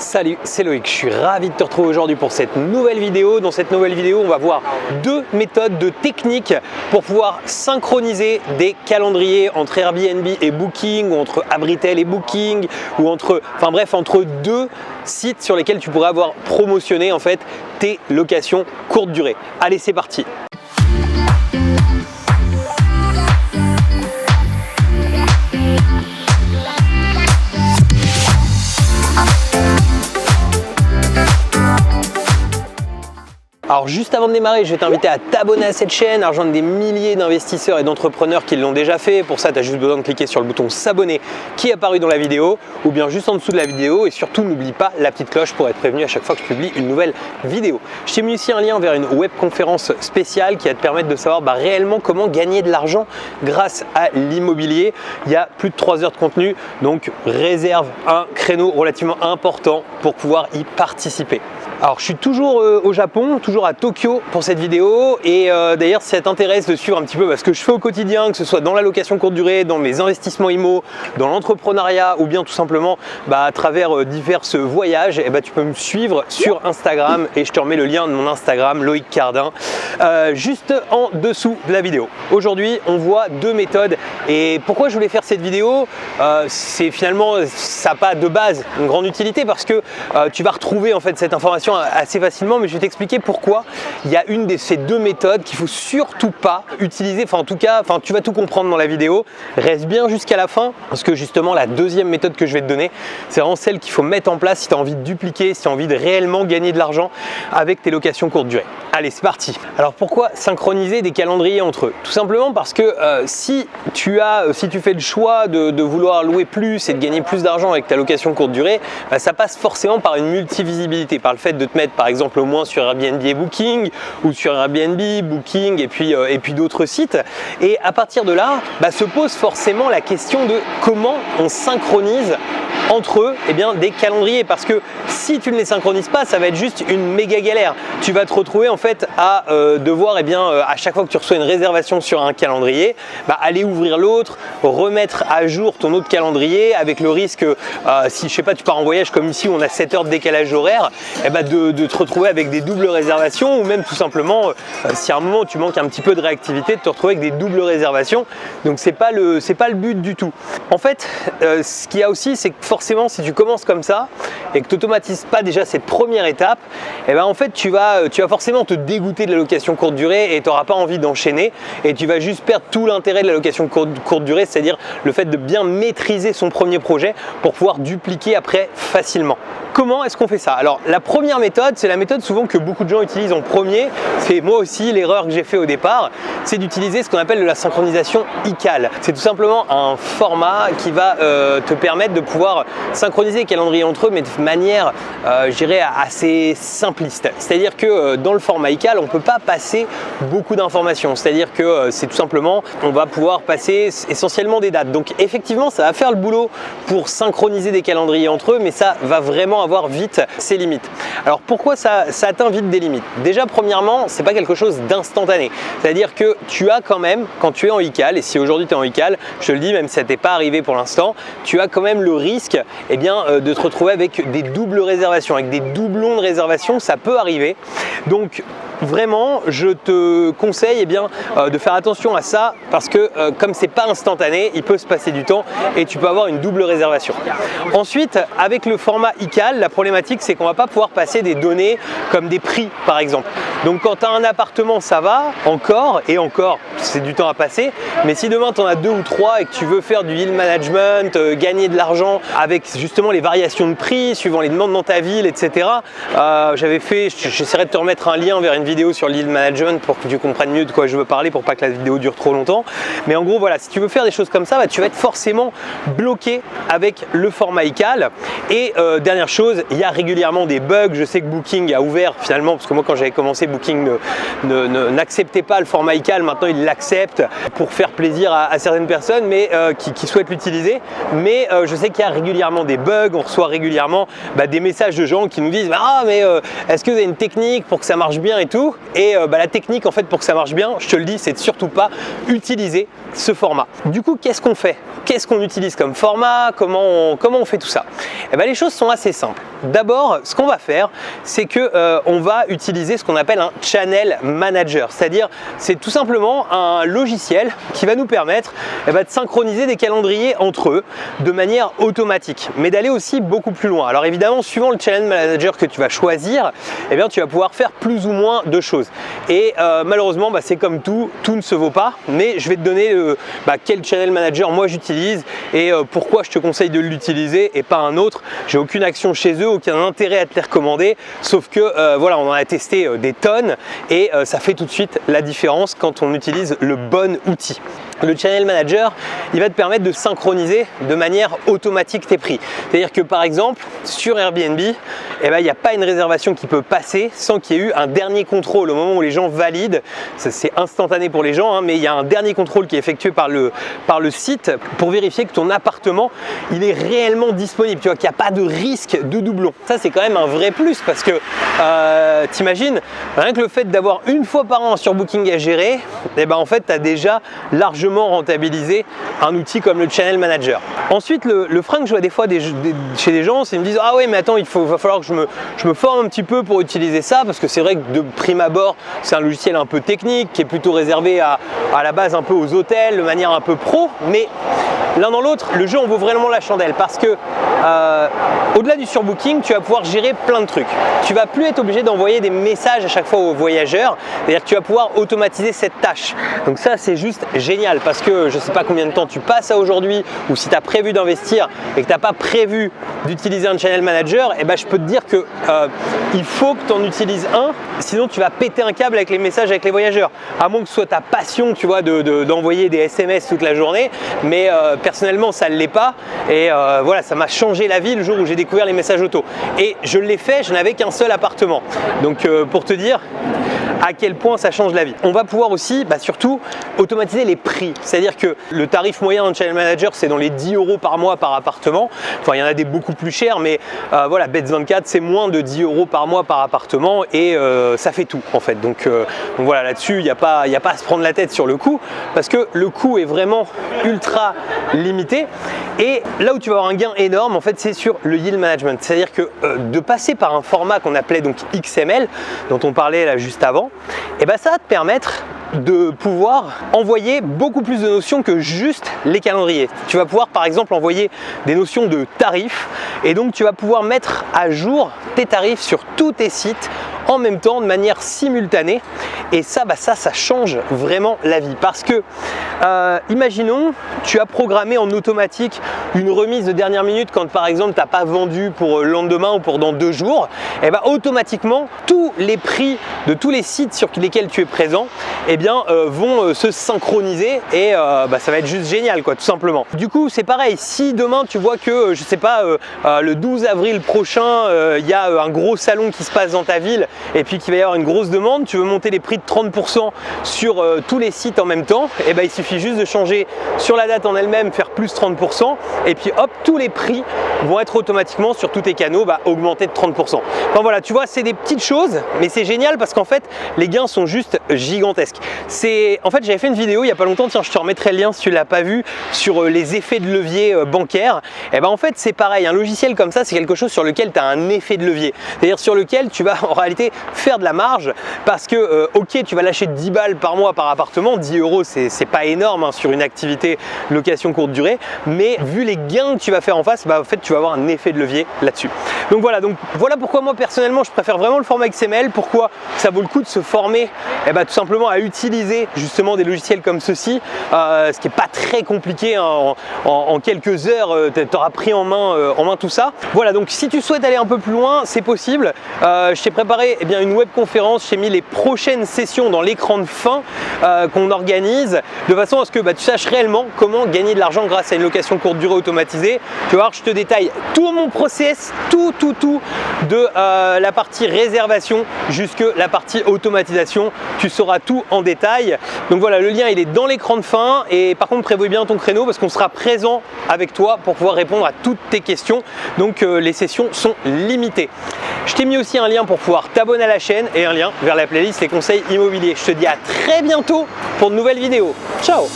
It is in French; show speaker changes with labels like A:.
A: Salut, c'est Loïc, je suis ravi de te retrouver aujourd'hui pour cette nouvelle vidéo. Dans cette nouvelle vidéo, on va voir deux méthodes, deux techniques pour pouvoir synchroniser des calendriers entre Airbnb et Booking, ou entre Abritel et Booking, ou entre deux sites sur lesquels tu pourrais avoir promotionné en fait tes locations courte durée. Allez, c'est parti. Alors juste avant de démarrer, je vais t'inviter à t'abonner à cette chaîne, à rejoindre des milliers d'investisseurs et d'entrepreneurs qui l'ont déjà fait. Pour ça, tu as juste besoin de cliquer sur le bouton s'abonner qui est apparu dans la vidéo ou bien juste en dessous de la vidéo. Et surtout, n'oublie pas la petite cloche pour être prévenu à chaque fois que je publie une nouvelle vidéo. Je t'ai mis aussi un lien vers une webconférence spéciale qui va te permettre de savoir réellement comment gagner de l'argent grâce à l'immobilier. Il y a plus de 3 heures de contenu, donc réserve un créneau relativement important pour pouvoir y participer. Alors je suis toujours au Japon, toujours à Tokyo pour cette vidéo et d'ailleurs si ça t'intéresse de suivre un petit peu ce que je fais au quotidien, que ce soit dans la location courte durée, dans mes investissements IMO, dans l'entrepreneuriat ou bien tout simplement à travers divers voyages, tu peux me suivre sur Instagram et je te remets le lien de mon Instagram Loïc Cardin juste en dessous de la vidéo. Aujourd'hui on voit deux méthodes et pourquoi je voulais faire cette vidéo, c'est finalement ça n'a pas de base une grande utilité parce que tu vas retrouver en fait cette information assez facilement, mais je vais t'expliquer pourquoi il y a une de ces deux méthodes qu'il faut surtout pas utiliser, tu vas tout comprendre dans la vidéo. Reste bien jusqu'à la fin parce que justement la deuxième méthode que je vais te donner, c'est vraiment celle qu'il faut mettre en place si tu as envie de dupliquer, si tu as envie de réellement gagner de l'argent avec tes locations courte durée. Allez, c'est parti. Alors pourquoi synchroniser des calendriers entre eux? Tout simplement parce que si tu fais le choix de vouloir louer plus et de gagner plus d'argent avec ta location courte durée, ça passe forcément par une multivisibilité, par le fait de te mettre par exemple au moins sur Airbnb et Booking ou sur Airbnb, Booking et puis d'autres sites. Et à partir de là, se pose forcément la question de comment on synchronise entre eux des calendriers, parce que si tu ne les synchronises pas, ça va être juste une méga galère. Tu vas te retrouver en fait à devoir à chaque fois que tu reçois une réservation sur un calendrier, aller ouvrir l'autre, remettre à jour ton autre calendrier avec le risque, si je sais pas, tu pars en voyage comme ici où on a 7 heures de décalage horaire, de te retrouver avec des doubles réservations ou même tout simplement si à un moment tu manques un petit peu de réactivité, de te retrouver avec des doubles réservations. Donc c'est pas le but du tout. En fait, ce qu'il y a aussi, c'est que forcément si tu commences comme ça et que tu n'automatises pas déjà cette première étape, en fait tu vas forcément te dégoûter de la location courte durée et tu n'auras pas envie d'enchaîner et tu vas juste perdre tout l'intérêt de la location courte durée, c'est-à-dire le fait de bien maîtriser son premier projet pour pouvoir dupliquer après facilement. Comment est-ce qu'on fait ça? Alors la première méthode, c'est la méthode souvent que beaucoup de gens utilisent en premier, c'est moi aussi l'erreur que j'ai fait au départ, c'est d'utiliser ce qu'on appelle de la synchronisation ICAL. C'est tout simplement un format qui va te permettre de pouvoir synchroniser les calendriers entre eux, mais de manière, je dirais, assez simpliste. C'est-à-dire que dans le format ICAL, on ne peut pas passer beaucoup d'informations. C'est-à-dire que c'est tout simplement, on va pouvoir passer essentiellement des dates. Donc effectivement, ça va faire le boulot pour synchroniser des calendriers entre eux, mais ça va vraiment avoir vite ses limites. Alors pourquoi ça atteint vite des limites? Déjà premièrement, c'est pas quelque chose d'instantané. C'est-à-dire que tu as quand même, quand tu es en ICAL, et si aujourd'hui tu es en ICAL, je te le dis, même si ça t'est pas arrivé pour l'instant, tu as quand même le risque de te retrouver avec des doubles réservations, avec des doublons de réservation, ça peut arriver. Donc vraiment, je te conseille de faire attention à ça parce que comme c'est pas instantané, il peut se passer du temps et tu peux avoir une double réservation. Ensuite, avec le format ICAL, la problématique c'est qu'on va pas pouvoir passer des données comme des prix par exemple. Donc quand tu as un appartement, ça va encore et encore, c'est du temps à passer. Mais si demain tu en as 2 ou 3 et que tu veux faire du yield management, gagner de l'argent avec justement les variations de prix suivant les demandes dans ta ville, etc. J'essaierai de te remettre un lien vers une vidéo sur le yield management pour que tu comprennes mieux de quoi je veux parler, pour pas que la vidéo dure trop longtemps. Mais en gros voilà, si tu veux faire des choses comme ça, tu vas être forcément bloqué avec le format ICAL. Et dernière chose, il y a régulièrement des bugs. Je sais que Booking a ouvert finalement, parce que moi quand j'avais commencé, Booking n'acceptait pas le format ICAL. Maintenant il l'accepte pour faire plaisir à certaines personnes mais qui souhaitent l'utiliser. Mais je sais qu'il y a régulièrement des bugs, on reçoit régulièrement des messages de gens qui nous disent est-ce que vous avez une technique pour que ça marche bien et tout. tout. Et la technique en fait pour que ça marche bien, je te le dis, c'est de surtout pas utiliser ce format. Du coup, qu'est-ce qu'on fait? Qu'est-ce qu'on utilise comme format? Comment on fait tout ça? Eh bien, les choses sont assez simples. D'abord, ce qu'on va faire, c'est que on va utiliser ce qu'on appelle un channel manager, c'est-à-dire c'est tout simplement un logiciel qui va nous permettre de synchroniser des calendriers entre eux de manière automatique, mais d'aller aussi beaucoup plus loin. Alors évidemment, suivant le channel manager que tu vas choisir, eh bien, tu vas pouvoir faire plus ou moins de choses. Et malheureusement, c'est comme tout ne se vaut pas, mais je vais te donner quel channel manager moi j'utilise et pourquoi je te conseille de l'utiliser et pas un autre. J'ai aucune action chez eux, aucun intérêt à te les recommander, sauf que voilà, on en a testé des tonnes et ça fait tout de suite la différence quand on utilise le bon outil. Le channel manager, il va te permettre de synchroniser de manière automatique tes prix. C'est-à-dire que par exemple, sur Airbnb, il n'y a pas une réservation qui peut passer sans qu'il y ait eu un dernier contrôle au moment où les gens valident. C'est instantané pour les gens, mais il y a un dernier contrôle qui est effectué par le site pour vérifier que ton appartement, il est réellement disponible. Tu vois, qu'il n'y a pas de risque de doublon. Ça, c'est quand même un vrai plus parce que t'imagines, rien que le fait d'avoir une fois par an un surbooking à gérer, en fait, tu as déjà largement rentabilisé un outil comme le Channel Manager. Ensuite, le frein que je vois des fois chez des gens, c'est qu'ils me disent « Ah ouais, mais attends, va falloir que je me forme un petit peu pour utiliser ça parce que c'est vrai que de prime abord, c'est un logiciel un peu technique qui est plutôt réservé à la base un peu aux hôtels, de manière un peu pro, mais l'un dans l'autre, le jeu en vaut vraiment la chandelle parce que au-delà du surbooking, tu vas pouvoir gérer plein de trucs. Tu vas plus être obligé d'envoyer des messages à chaque fois aux voyageurs, c'est-à-dire que tu vas pouvoir automatiser cette tâche. Donc ça, c'est juste génial parce que je ne sais pas combien de temps tu passes à aujourd'hui ou si tu as prévu d'investir et que tu n'as pas prévu d'utiliser un channel manager, je peux te dire que il faut que tu en utilises un, sinon tu vas péter un câble avec les messages avec les voyageurs. À moins que ce soit ta passion, tu vois, d'envoyer des SMS toute la journée, mais personnellement ça ne l'est pas et voilà, ça m'a changé la vie le jour où j'ai découvert les messages auto. Et je l'ai fait, je n'avais qu'un seul appartement. Donc pour te dire à quel point ça change la vie. On va pouvoir aussi, surtout, automatiser les prix. C'est-à-dire que le tarif moyen d'un channel manager, c'est dans les 10 € par mois par appartement. Enfin, il y en a des beaucoup plus chers, mais voilà, Beds24, c'est moins de 10 € par mois par appartement et ça fait tout, en fait. Donc voilà, là-dessus, il n'y a pas à se prendre la tête sur le coût parce que le coût est vraiment ultra limité. Et là où tu vas avoir un gain énorme, en fait, c'est sur le yield management. C'est-à-dire que de passer par un format qu'on appelait donc XML, dont on parlait là juste avant, ça va te permettre de pouvoir envoyer beaucoup plus de notions que juste les calendriers. Tu vas pouvoir par exemple envoyer des notions de tarifs et donc tu vas pouvoir mettre à jour tes tarifs sur tous tes sites en même temps de manière simultanée et ça change vraiment la vie parce que imaginons tu as programmé en automatique une remise de dernière minute quand par exemple tu n'as pas vendu pour le lendemain ou pour dans 2 jours, automatiquement tous les prix de tous les sites sur lesquels tu es présent vont se synchroniser et ça va être juste génial quoi, tout simplement. Du coup c'est pareil, si demain tu vois que je sais pas le 12 avril prochain il y a un gros salon qui se passe dans ta ville et puis qu'il va y avoir une grosse demande, tu veux monter les prix de 30% sur tous les sites en même temps, il suffit juste de changer sur la date en elle-même, faire plus 30% et puis hop, tous les prix vont être automatiquement sur tous tes canaux augmentés de 30%. Enfin voilà, tu vois, c'est des petites choses mais c'est génial parce qu'en fait les gains sont juste gigantesques. En fait j'avais fait une vidéo il n'y a pas longtemps, tiens je te remettrai le lien si tu ne l'as pas vu, sur les effets de levier bancaire. En fait c'est pareil, un logiciel comme ça c'est quelque chose sur lequel tu as un effet de levier, c'est-à-dire sur lequel tu vas en réalité faire de la marge parce que ok tu vas lâcher 10 balles par mois par appartement, 10 € c'est pas énorme sur une activité location courte durée, mais vu les gains que tu vas faire en face, en fait tu vas avoir un effet de levier là-dessus. Donc voilà pourquoi moi personnellement je préfère vraiment le format XML, pourquoi ça vaut le coup de se former tout simplement à utiliser justement des logiciels comme ceci, ce qui n'est pas très compliqué en quelques heures, tu auras pris en main tout ça. Voilà, donc si tu souhaites aller un peu plus loin, c'est possible. Je t'ai préparé une webconférence, j'ai mis les prochaines sessions dans l'écran de fin qu'on organise de façon à ce que tu saches réellement comment gagner de l'argent grâce à une location courte durée automatisée. Tu vas voir, je te détaille tout mon process, tout de la partie réservation jusque la partie automatisation. Tu sauras tout en détail. Donc voilà, le lien il est dans l'écran de fin et par contre prévois bien ton créneau parce qu'on sera présent avec toi pour pouvoir répondre à toutes tes questions. Donc les sessions sont limitées. Je t'ai mis aussi un lien pour pouvoir t'abonner à la chaîne et un lien vers la playlist les conseils immobiliers. Je te dis à très bientôt pour de nouvelles vidéos. Ciao!